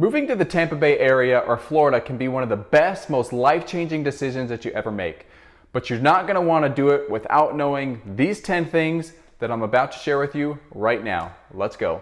Moving to the Tampa Bay area or Florida can be one of the best, most life-changing decisions that you ever make. But you're not going to want to do it without knowing these 10 things that I'm about to share with you right now. Let's go.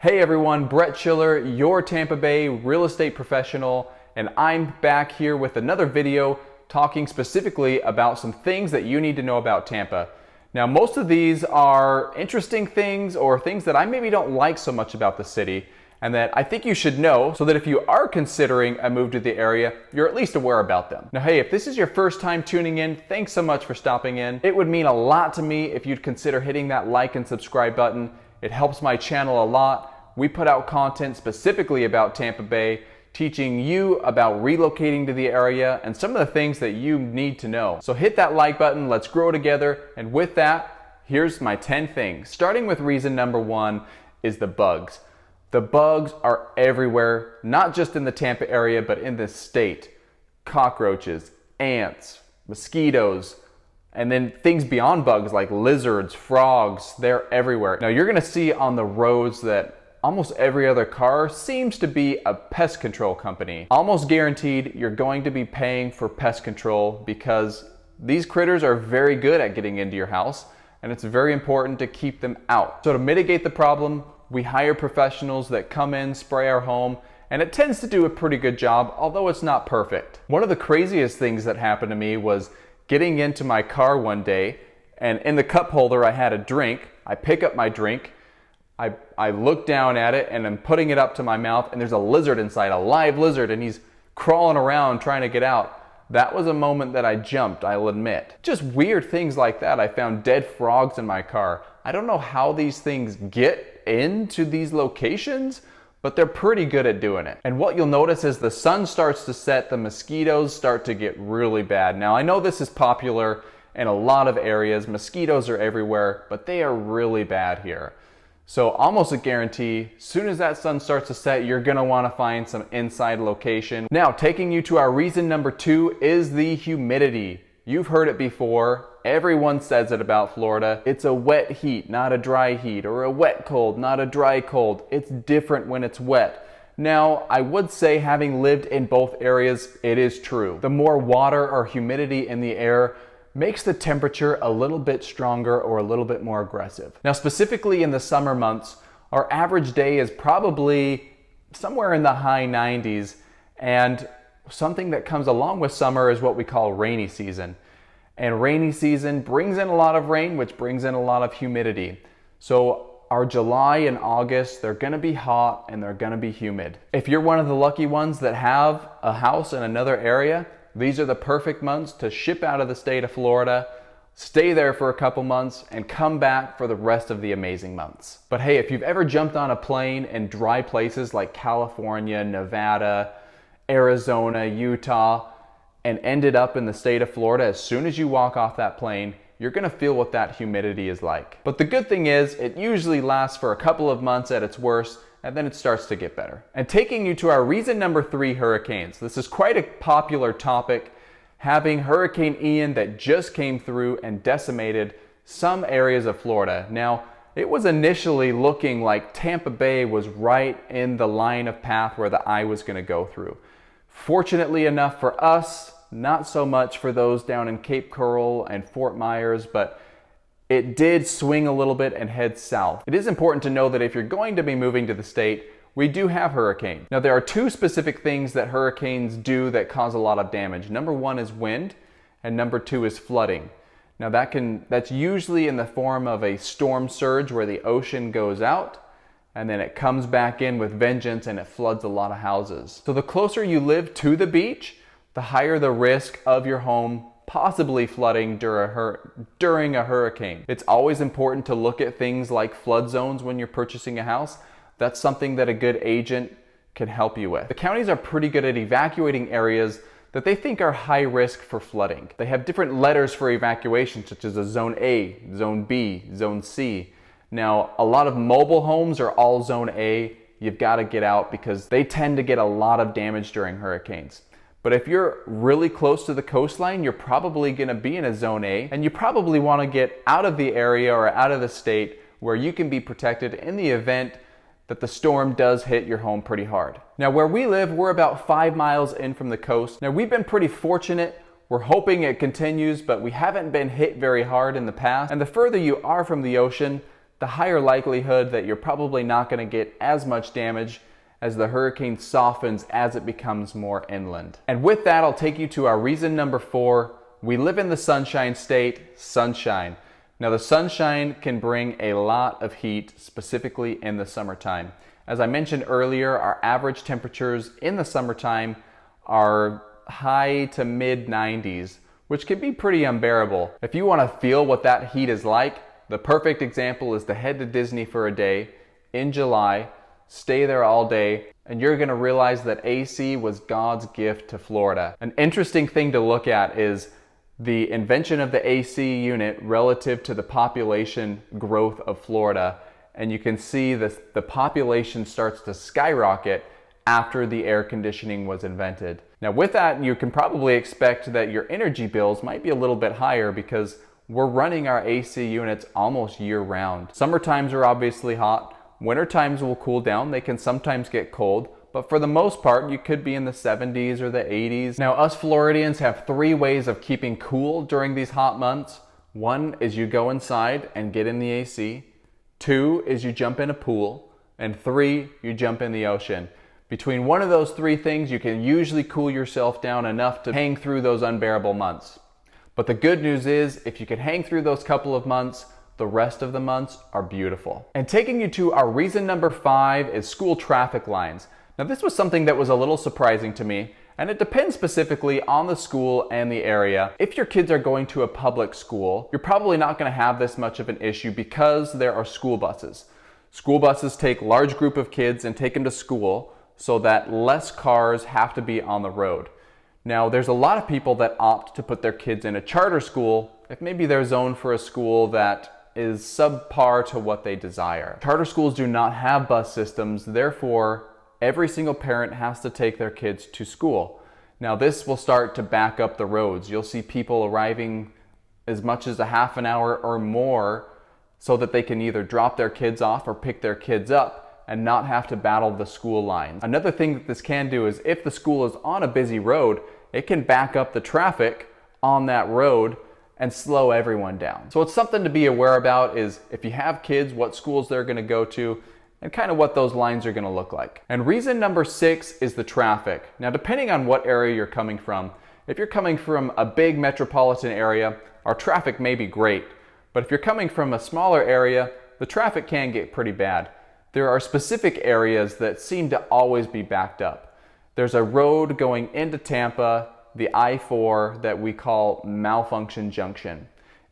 Hey everyone, Brett Schiller, your Tampa Bay real estate professional, and I'm back here with another video talking specifically about some things that you need to know about Tampa. Now, most of these are interesting things or things that I maybe don't like so much about the city and that I think you should know so that if you are considering a move to the area, you're at least aware about them. Now, hey, if this is your first time tuning in, thanks so much for stopping in. It would mean a lot to me if you'd consider hitting that like and subscribe button. It helps my channel a lot. We put out content specifically about Tampa Bay, teaching you about relocating to the area and some of the things that you need to know. So hit that like button, let's grow together. And with that, here's my 10 things. Starting with reason number 1 is the bugs. The bugs are everywhere, not just in the Tampa area, but in the state. Cockroaches, ants, mosquitoes, and then things beyond bugs like lizards, frogs, they're everywhere. Now you're gonna see on the roads that almost every other car seems to be a pest control company. Almost guaranteed you're going to be paying for pest control because these critters are very good at getting into your house and it's very important to keep them out. So to mitigate the problem, we hire professionals that come in, spray our home, and it tends to do a pretty good job, although it's not perfect. One of the craziest things that happened to me was getting into my car one day, and in the cup holder I had a drink. I pick up my drink, I look down at it and I'm putting it up to my mouth and there's a lizard inside, a live lizard, and he's crawling around trying to get out. That was a moment that I jumped, I'll admit. Just weird things like that. I found dead frogs in my car. I don't know how these things get into these locations, but they're pretty good at doing it. And what you'll notice as the sun starts to set, the mosquitoes start to get really bad. Now I know this is popular in a lot of areas. Mosquitoes are everywhere, but they are really bad here. So almost a guarantee, soon as that sun starts to set, you're gonna wanna find some inside location. Now, taking you to our reason number 2 is the humidity. You've heard it before. Everyone says it about Florida. It's a wet heat, not a dry heat, or a wet cold, not a dry cold. It's different when it's wet. Now, I would say having lived in both areas, it is true. The more water or humidity in the air makes the temperature a little bit stronger or a little bit more aggressive. Now, specifically in the summer months, our average day is probably somewhere in the high 90s, and something that comes along with summer is what we call rainy season. And rainy season brings in a lot of rain, which brings in a lot of humidity. So our July and August, they're gonna be hot and they're gonna be humid. If you're one of the lucky ones that have a house in another area, these are the perfect months to ship out of the state of Florida, stay there for a couple months, and come back for the rest of the amazing months. But hey, if you've ever jumped on a plane in dry places like California, Nevada, Arizona, Utah, and ended up in the state of Florida, as soon as you walk off that plane, you're gonna feel what that humidity is like. But the good thing is, it usually lasts for a couple of months at its worst, and then it starts to get better. And taking you to our reason number 3, hurricanes. This is quite a popular topic, having Hurricane Ian that just came through and decimated some areas of Florida. Now, it was initially looking like Tampa Bay was right in the line of path where the eye was gonna go through. Fortunately enough for us, not so much for those down in Cape Coral and Fort Myers, but it did swing a little bit and head south. It is important to know that if you're going to be moving to the state, we do have hurricanes. Now, there are 2 specific things that hurricanes do that cause a lot of damage. Number 1 is wind, and number 2 is flooding. Now that's usually in the form of a storm surge where the ocean goes out and then it comes back in with vengeance and it floods a lot of houses. So the closer you live to the beach, the higher the risk of your home possibly flooding during a hurricane. It's always important to look at things like flood zones when you're purchasing a house. That's something that a good agent can help you with. The counties are pretty good at evacuating areas that they think are high risk for flooding. They have different letters for evacuation, such as a Zone A, Zone B, Zone C. Now, a lot of mobile homes are all Zone A. You've got to get out because they tend to get a lot of damage during hurricanes. But if you're really close to the coastline, you're probably going to be in a zone A, and you probably want to get out of the area or out of the state where you can be protected in the event that the storm does hit your home pretty hard. Now, where we live, we're about 5 miles in from the coast. Now, we've been pretty fortunate. We're hoping it continues, but we haven't been hit very hard in the past. And the further you are from the ocean, the higher likelihood that you're probably not going to get as much damage as the hurricane softens as it becomes more inland. And with that, I'll take you to our reason number 4. We live in the Sunshine State, sunshine. Now, the sunshine can bring a lot of heat, specifically in the summertime. As I mentioned earlier, our average temperatures in the summertime are high to mid 90s, which can be pretty unbearable. If you want to feel what that heat is like, the perfect example is to head to Disney for a day in July, stay there all day, and you're going to realize that AC was God's gift to Florida. An interesting thing to look at is the invention of the AC unit relative to the population growth of Florida. And you can see that the population starts to skyrocket after the air conditioning was invented. Now, with that, you can probably expect that your energy bills might be a little bit higher because we're running our AC units almost year round. Summer times are obviously hot. Winter times will cool down. They can sometimes get cold, but for the most part, you could be in the 70s or the 80s. Now, us Floridians have 3 ways of keeping cool during these hot months. 1 is you go inside and get in the AC. 2 is you jump in a pool. And 3, you jump in the ocean. Between one of those 3 things, you can usually cool yourself down enough to hang through those unbearable months. But the good news is, if you can hang through those couple of months, the rest of the months are beautiful. And taking you to our reason number 5 is school traffic lines. Now, this was something that was a little surprising to me, and it depends specifically on the school and the area. If your kids are going to a public school, you're probably not going to have this much of an issue because there are school buses. School buses take large group of kids and take them to school so that less cars have to be on the road. Now, there's a lot of people that opt to put their kids in a charter school if maybe they're zoned for a school that is subpar to what they desire. Charter schools do not have bus systems, therefore every single parent has to take their kids to school. Now, this will start to back up the roads. You'll see people arriving as much as a half an hour or more so that they can either drop their kids off or pick their kids up and not have to battle the school lines. Another thing that this can do is if the school is on a busy road, it can back up the traffic on that road and slow everyone down. So it's something to be aware about is if you have kids, what schools they're gonna go to and kind of what those lines are gonna look like. And reason number 6 is the traffic. Now, depending on what area you're coming from, if you're coming from a big metropolitan area, our traffic may be great. But if you're coming from a smaller area, the traffic can get pretty bad. There are specific areas that seem to always be backed up. There's a road going into Tampa, the I-4, that we call Malfunction Junction.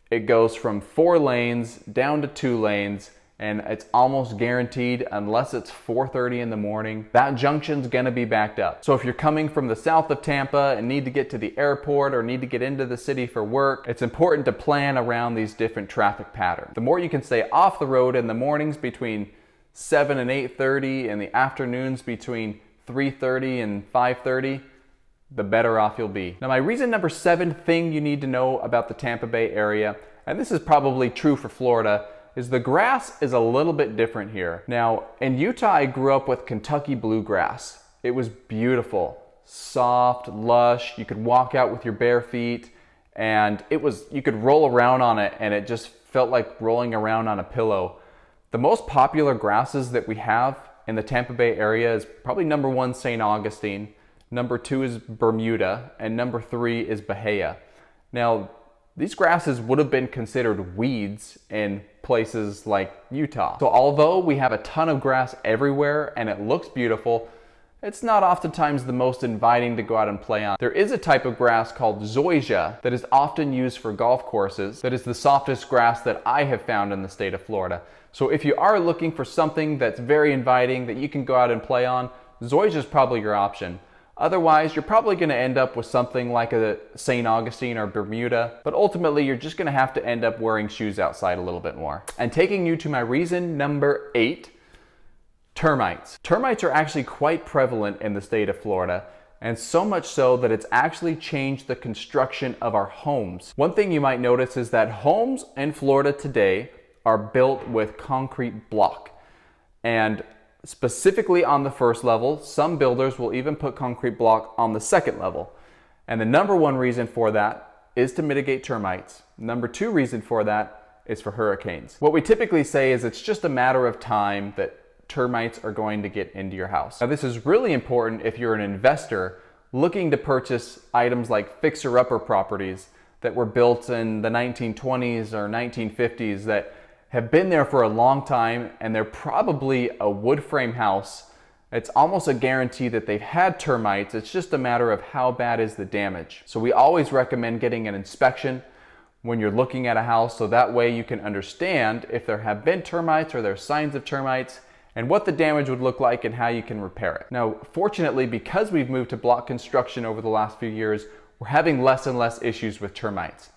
It goes from 4 lanes down to 2 lanes, and it's almost guaranteed, unless it's 4:30 in the morning, that junction's gonna be backed up. So if you're coming from the south of Tampa and need to get to the airport or need to get into the city for work, it's important to plan around these different traffic patterns. The more you can stay off the road in the mornings between 7 and 8:30 and the afternoons between 3:30 and 5:30, the better off you'll be. Now, my reason number 7 thing you need to know about the Tampa Bay area, and this is probably true for Florida, is the grass is a little bit different here. Now, in Utah, I grew up with Kentucky bluegrass. It was beautiful, soft, lush. You could walk out with your bare feet, and you could roll around on it, and it just felt like rolling around on a pillow. The most popular grasses that we have in the Tampa Bay area is probably number 1, St. Augustine. Number 2 is Bermuda, and number 3 is Bahia. Now, these grasses would have been considered weeds in places like Utah. So although we have a ton of grass everywhere and it looks beautiful, it's not oftentimes the most inviting to go out and play on. There is a type of grass called zoysia that is often used for golf courses that is the softest grass that I have found in the state of Florida. So if you are looking for something that's very inviting that you can go out and play on, zoysia is probably your option. Otherwise, you're probably going to end up with something like a St. Augustine or Bermuda, but ultimately you're just going to have to end up wearing shoes outside a little bit more. And taking you to my reason number 8, termites. Termites are actually quite prevalent in the state of Florida. and so much so that it's actually changed the construction of our homes. One thing you might notice is that homes in Florida today are built with concrete block. And specifically on the first level, some builders will even put concrete block on the second level. And the number one reason for that is to mitigate termites. Number two reason for that is for hurricanes. What we typically say is it's just a matter of time that termites are going to get into your house. Now, this is really important if you're an investor looking to purchase items like fixer-upper properties that were built in the 1920s or 1950s that have been there for a long time, and they're probably a wood frame house. It's almost a guarantee that they've had termites. It's just a matter of how bad is the damage. So we always recommend getting an inspection when you're looking at a house, so that way you can understand if there have been termites or there's signs of termites, and what the damage would look like and how you can repair it. Now, fortunately, because we've moved to block construction over the last few years, we're having less and less issues with termites.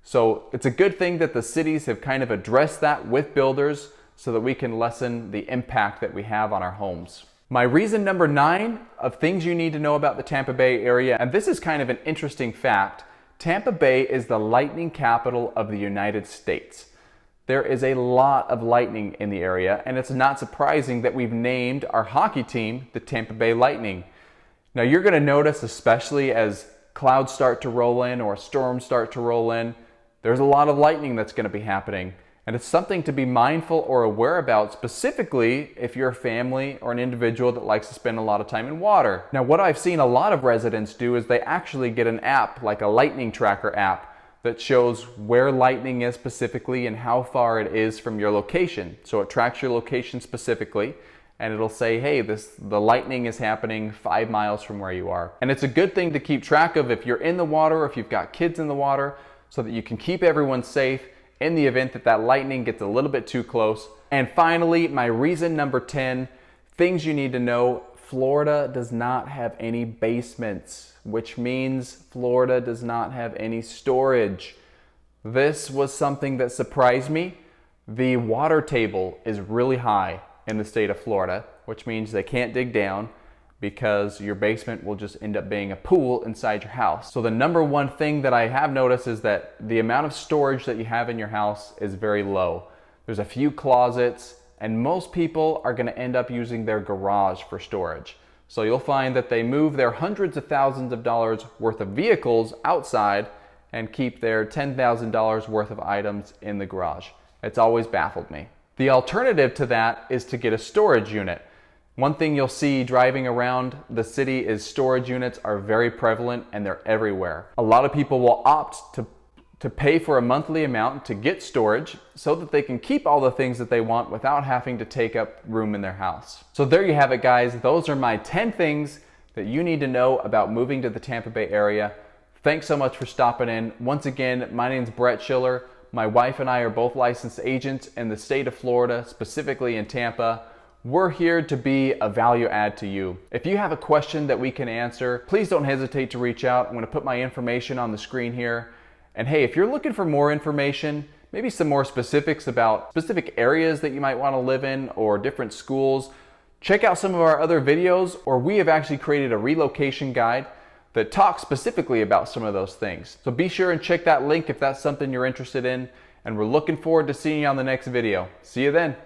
So it's a good thing that the cities have kind of addressed that with builders so that we can lessen the impact that we have on our homes. My reason number 9 of things you need to know about the Tampa Bay area, and this is kind of an interesting fact, Tampa Bay is the lightning capital of the United States. There is a lot of lightning in the area, and it's not surprising that we've named our hockey team the Tampa Bay Lightning. Now you're going to notice, especially as clouds start to roll in or storms start to roll in, there's a lot of lightning that's going to be happening. And it's something to be mindful or aware about, specifically if you're a family or an individual that likes to spend a lot of time in water. Now, what I've seen a lot of residents do is they actually get an app, like a lightning tracker app, that shows where lightning is specifically and how far it is from your location. So it tracks your location specifically, and it'll say, hey, the lightning is happening 5 miles from where you are. And it's a good thing to keep track of if you're in the water, or if you've got kids in the water, so that you can keep everyone safe in the event that that lightning gets a little bit too close. And finally, my reason number 10, things you need to know: Florida does not have any basements, which means Florida does not have any storage. This was something that surprised me. The water table is really high in the state of Florida, which means they can't dig down, because your basement will just end up being a pool inside your house. So the number one thing that I have noticed is that the amount of storage that you have in your house is very low. There's a few closets, and most people are going to end up using their garage for storage. So you'll find that they move their hundreds of thousands of dollars worth of vehicles outside and keep their $10,000 worth of items in the garage. It's always baffled me. The alternative to that is to get a storage unit. One thing you'll see driving around the city is storage units are very prevalent, and they're everywhere. A lot of people will opt to pay for a monthly amount to get storage so that they can keep all the things that they want without having to take up room in their house. So there you have it, guys. Those are my 10 things that you need to know about moving to the Tampa Bay area. Thanks so much for stopping in. Once again, my name's Brett Schiller. My wife and I are both licensed agents in the state of Florida, specifically in Tampa. We're here to be a value add to you. If you have a question that we can answer, please don't hesitate to reach out. I'm going to put my information on the screen here. And hey, if you're looking for more information, maybe some more specifics about specific areas that you might want to live in or different schools, check out some of our other videos, or we have actually created a relocation guide that talks specifically about some of those things. So be sure and check that link if that's something you're interested in. And we're looking forward to seeing you on the next video. See you then.